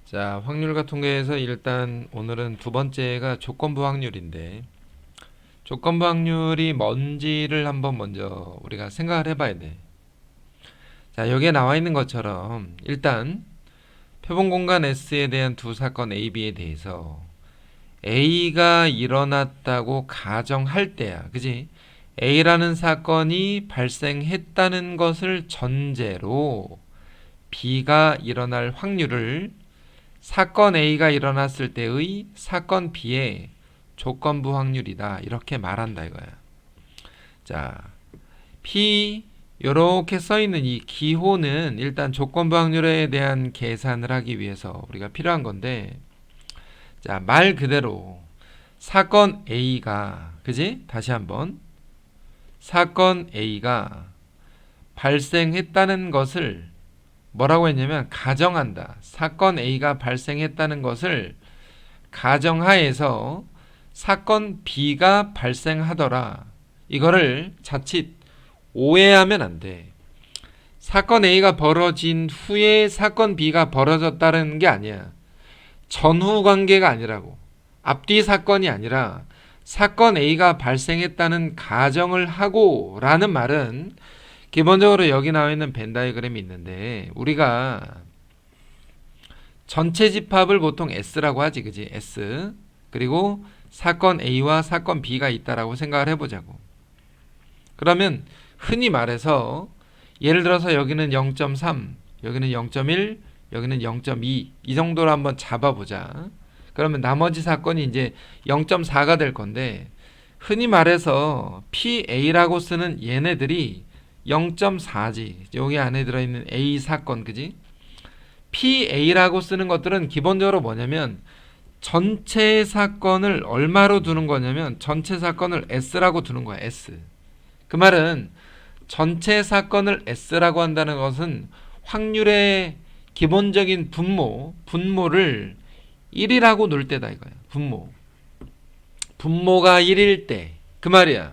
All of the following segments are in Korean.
자, 확률과 통계에서 일단 오늘은 두 번째가 조건부 확률인데, 조건부 확률이 뭔지를 한번 먼저 우리가 생각을 해봐야 돼. 자, 여기에 나와 있는 것처럼 일단 표본 공간 S에 대한 두 사건 A, B에 대해서 A가 일어났다고 가정할 때야, 그지? A라는 사건이 발생했다는 것을 전제로 B가 일어날 확률을 사건 A가 일어났을 때의 사건 B의 조건부 확률이다, 이렇게 말한다 이거야. 자, P 이렇게 써있는 이 기호는 일단 조건부 확률에 대한 계산을 하기 위해서 우리가 필요한 건데, 자, 말 그대로 사건 A가, 그지? 다시 한번 사건 A가 발생했다는 것을 뭐라고 했냐면 가정한다. 사건 A가 발생했다는 것을 가정하에서 사건 B가 발생하더라. 이거를 자칫 오해하면 안 돼. 사건 A가 벌어진 후에 사건 B가 벌어졌다는 게 아니야. 전후 관계가 아니라고. 앞뒤 사건이 아니라 사건 A가 발생했다는 가정을 하고 라는 말은, 기본적으로 여기 나와 있는 벤 다이그램이 있는데 우리가 전체 집합을 보통 S라고 하지, 그지? S. 그리고 사건 A와 사건 B가 있다라고 생각을 해보자고. 그러면 흔히 말해서 예를 들어서 여기는 0.3, 여기는 0.1, 여기는 0.2 이 정도로 한번 잡아보자. 그러면 나머지 사건이 이제 0.4가 될 건데, 흔히 말해서 PA라고 쓰는 얘네들이 0.4지. 여기 안에 들어있는 A 사건, 그지? PA라고 쓰는 것들은 기본적으로 뭐냐면 전체 사건을 얼마로 두는 거냐면 전체 사건을 S라고 두는 거야. S. 그 말은 전체 사건을 S라고 한다는 것은 확률의 기본적인 분모를 1이라고 놓을 때다 이거야. 분모가 1일 때, 그 말이야.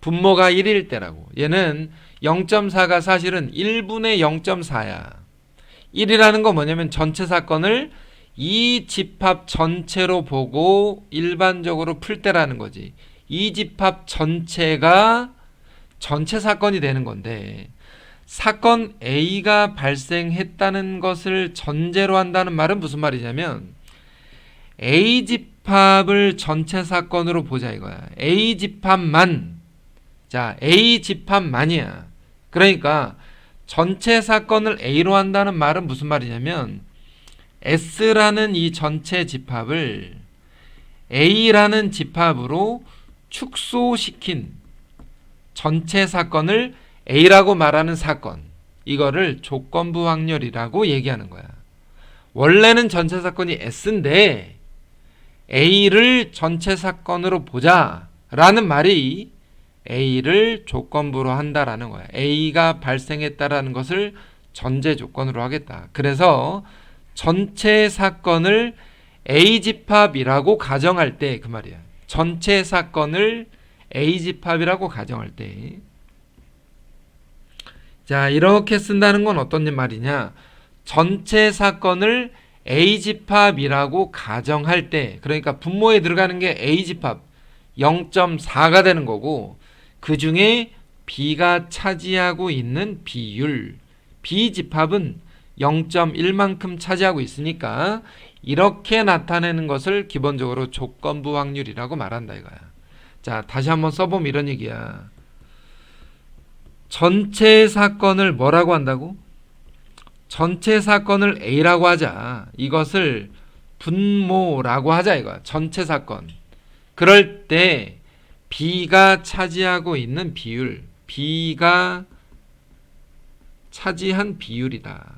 분모가 1일 때라고. 얘는 0.4가 사실은 1분의 0.4야. 1이라는 건 뭐냐면 전체 사건을 이 집합 전체로 보고 일반적으로 풀 때라는 거지. 이 집합 전체가 전체 사건이 되는 건데, 사건 A가 발생했다는 것을 전제로 한다는 말은 무슨 말이냐면 A 집합을 전체 사건으로 보자 이거야. A 집합만. 자, A 집합만이야. 그러니까 전체 사건을 A로 한다는 말은 무슨 말이냐면 S라는 이 전체 집합을 A라는 집합으로 축소시킨 전체 사건을 A라고 말하는 사건, 이거를 조건부 확률이라고 얘기하는 거야. 원래는 전체 사건이 S인데 A를 전체 사건으로 보자 라는 말이 A를 조건부로 한다라는 거야. A가 발생했다라는 것을 전제 조건으로 하겠다. 그래서 전체 사건을 A 집합이라고 가정할 때, 그 말이야. 전체 사건을 A 집합이라고 가정할 때, 자, 이렇게 쓴다는 건 어떤 말이냐? 전체 사건을 A 집합이라고 가정할 때, 그러니까 분모에 들어가는 게 A 집합 0.4가 되는 거고, 그 중에 B가 차지하고 있는 비율, B 집합은 0.1만큼 차지하고 있으니까 이렇게 나타내는 것을 기본적으로 조건부 확률이라고 말한다 이거야. 자, 다시 한번 써보면 이런 얘기야. 전체 사건을 뭐라고 한다고? 전체 사건을 A라고 하자. 이것을 분모라고 하자 이거야. 전체 사건. 그럴 때 B가 차지하고 있는 비율, B가 차지한 비율이다.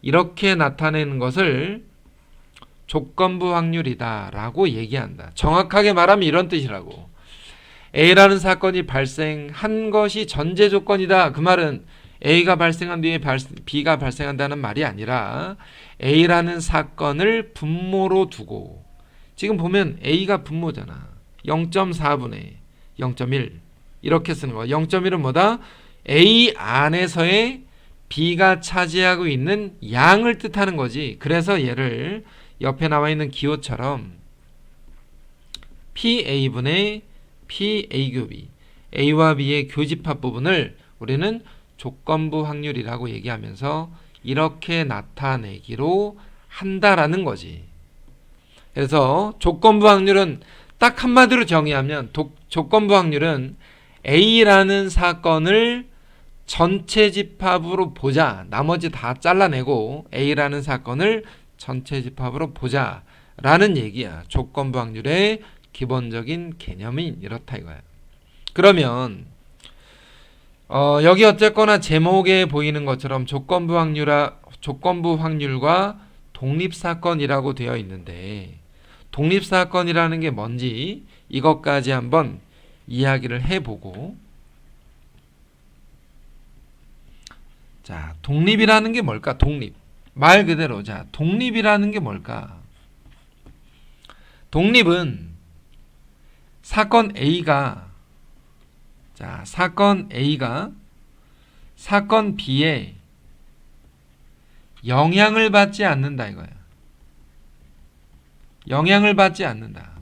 이렇게 나타내는 것을 조건부 확률이다 라고 얘기한다. 정확하게 말하면 이런 뜻이라고. A라는 사건이 발생한 것이 전제 조건이다. 그 말은 A가 발생한 뒤에 B가 발생한다는 말이 아니라 A라는 사건을 분모로 두고, 지금 보면 A가 분모잖아. 0.4분의 0.1 이렇게 쓰는 거야. 0.1은 뭐다? A 안에서의 B가 차지하고 있는 양을 뜻하는 거지. 그래서 얘를 옆에 나와 있는 기호처럼 PA분의 PA 곱이 A와 B의 교집합 부분을 우리는 조건부 확률이라고 얘기하면서 이렇게 나타내기로 한다라는 거지. 그래서 조건부 확률은 딱 한마디로 정의하면 조건부 확률은 A라는 사건을 전체 집합으로 보자. 나머지 다 잘라내고 A라는 사건을 전체 집합으로 보자 라는 얘기야. 조건부 확률의 기본적인 개념이 이렇다 이거야. 그러면 여기 어쨌거나 제목에 보이는 것처럼 조건부 확률과 독립사건이라고 되어 있는데 독립사건이라는 게 뭔지 이것까지 한번 이야기를 해보고, 자, 독립이라는 게 뭘까? 독립. 말 그대로, 자, 독립이라는 게 뭘까? 독립은 사건 A가 사건 B에 영향을 받지 않는다 이거야. 영향을 받지 않는다.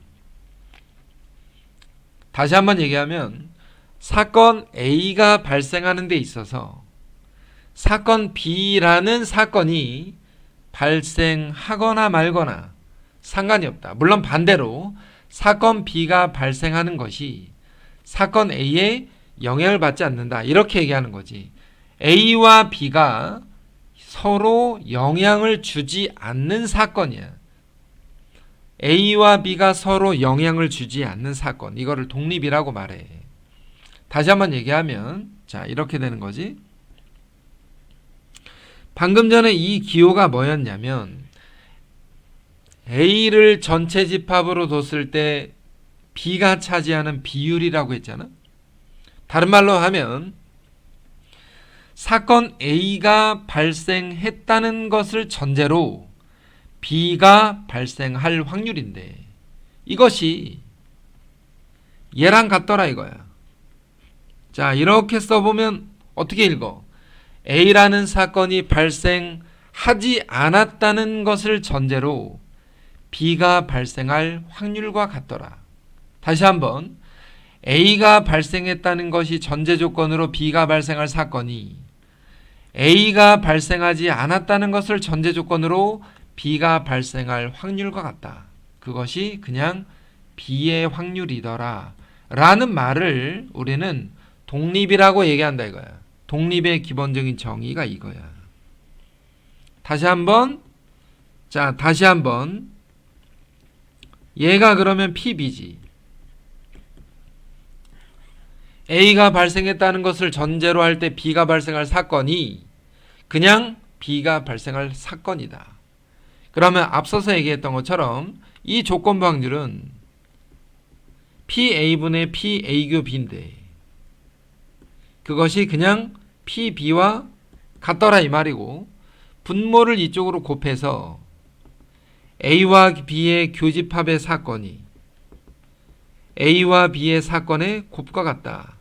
다시 한번 얘기하면 사건 A가 발생하는 데 있어서 사건 B라는 사건이 발생하거나 말거나 상관이 없다. 물론 반대로 사건 B가 발생하는 것이 사건 A에 영향을 받지 않는다. 이렇게 얘기하는 거지. A와 B가 서로 영향을 주지 않는 사건이야. A와 B가 서로 영향을 주지 않는 사건. 이거를 독립이라고 말해. 다시 한번 얘기하면 자, 이렇게 되는 거지. 방금 전에 이 기호가 뭐였냐면 A를 전체 집합으로 뒀을 때 B가 차지하는 비율이라고 했잖아. 다른 말로 하면 사건 A가 발생했다는 것을 전제로 B가 발생할 확률인데 이것이 얘랑 같더라 이거야. 자, 이렇게 써보면 어떻게 읽어? A라는 사건이 발생하지 않았다는 것을 전제로 B가 발생할 확률과 같더라. 다시 한번 A가 발생했다는 것이 전제 조건으로 B가 발생할 사건이 A가 발생하지 않았다는 것을 전제 조건으로 B가 발생할 확률과 같다. 그것이 그냥 B의 확률이더라 라는 말을 우리는 독립이라고 얘기한다 이거야. 독립의 기본적인 정의가 이거야. 다시 한번 얘가 그러면 PB지. A가 발생했다는 것을 전제로 할 때 B가 발생할 사건이 그냥 B가 발생할 사건이다. 그러면 앞서서 얘기했던 것처럼 이 조건부 확률은 PA분의 PA교B인데 그것이 그냥 PB와 같더라 이 말이고 분모를 이쪽으로 곱해서 A와 B의 교집합의 사건이 A와 B의 사건의 곱과 같다.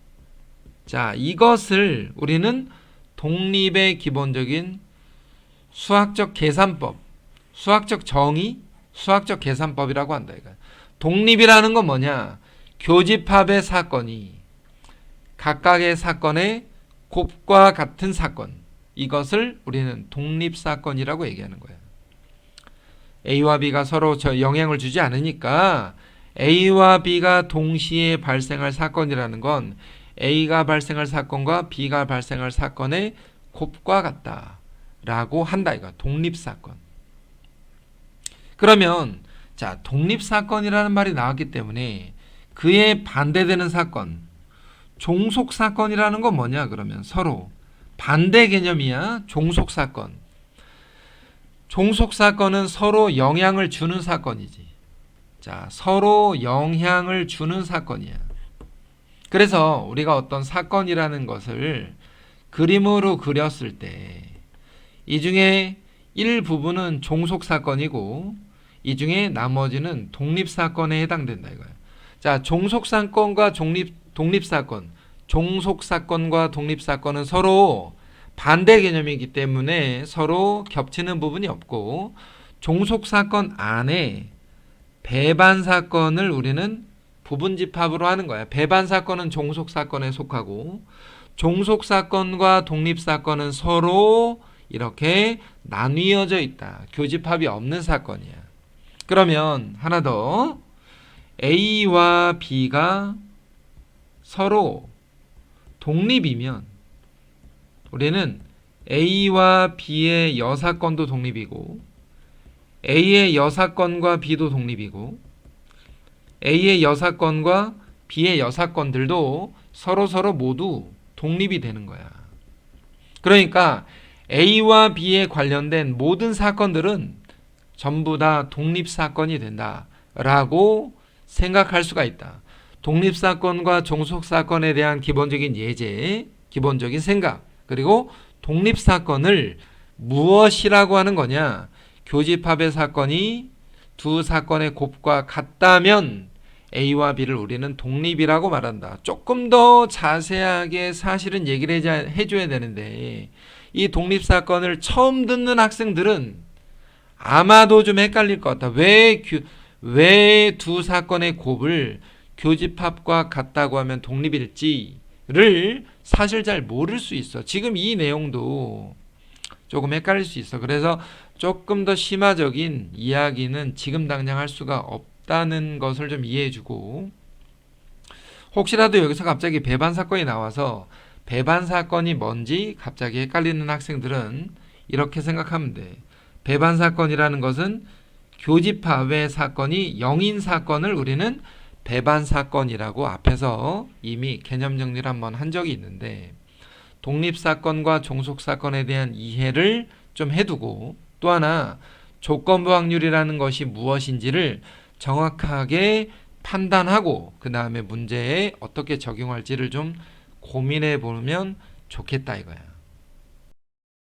자, 이것을 우리는 독립의 기본적인 수학적 계산법, 수학적 정의, 수학적 계산법이라고 한다. 독립이라는 건 뭐냐? 교집합의 사건이 각각의 사건의 곱과 같은 사건, 이것을 우리는 독립사건이라고 얘기하는 거야. A와 B가 서로 영향을 주지 않으니까 A와 B가 동시에 발생할 사건이라는 건 A가 발생할 사건과 B가 발생할 사건의 곱과 같다 라고 한다. 이거 독립사건. 그러면 자, 독립사건이라는 말이 나왔기 때문에 그에 반대되는 사건, 종속사건이라는 건 뭐냐? 그러면 서로 반대 개념이야. 종속사건. 종속사건은 서로 영향을 주는 사건이지. 자, 서로 영향을 주는 사건이야. 그래서 우리가 어떤 사건이라는 것을 그림으로 그렸을 때 이 중에 일부분은 종속사건이고 이 중에 나머지는 독립사건에 해당된다 이거야. 자, 종속사건과 독립사건, 종속사건과 독립사건은 서로 반대 개념이기 때문에 서로 겹치는 부분이 없고, 종속사건 안에 배반사건을 우리는 부분집합으로 하는 거야. 배반사건은 종속사건에 속하고, 종속사건과 독립사건은 서로 이렇게 나뉘어져 있다. 교집합이 없는 사건이야. 그러면 하나 더, A와 B가 서로 독립이면 우리는 A와 B의 여사건도 독립이고, A의 여사건과 B도 독립이고, A의 여사건과 B의 여사건들도 서로 모두 독립이 되는 거야. 그러니까 A와 B에 관련된 모든 사건들은 전부 다 독립사건이 된다라고 생각할 수가 있다. 독립사건과 종속사건에 대한 기본적인 예제, 기본적인 생각, 그리고 독립사건을 무엇이라고 하는 거냐? 교집합의 사건이 두 사건의 곱과 같다면 A와 B를 우리는 독립이라고 말한다. 조금 더 자세하게 사실은 얘기를 해줘야 되는데, 이 독립사건을 처음 듣는 학생들은 아마도 좀 헷갈릴 것 같다. 왜 두 사건의 곱을 교집합과 같다고 하면 독립일지를 사실 잘 모를 수 있어. 지금 이 내용도 조금 헷갈릴 수 있어. 그래서 조금 더 심화적인 이야기는 지금 당장 할 수가 없다는 것을 좀 이해해주고, 혹시라도 여기서 갑자기 배반 사건이 나와서 배반 사건이 뭔지 갑자기 헷갈리는 학생들은 이렇게 생각하면 돼. 배반 사건이라는 것은 교집합의 사건이 0인 사건을 우리는 배반 사건이라고 앞에서 이미 개념 정리를 한번 한 적이 있는데, 독립사건과 종속사건에 대한 이해를 좀 해두고, 또 하나 조건부 확률이라는 것이 무엇인지를 정확하게 판단하고 그 다음에 문제에 어떻게 적용할지를 좀 고민해 보면 좋겠다 이거야.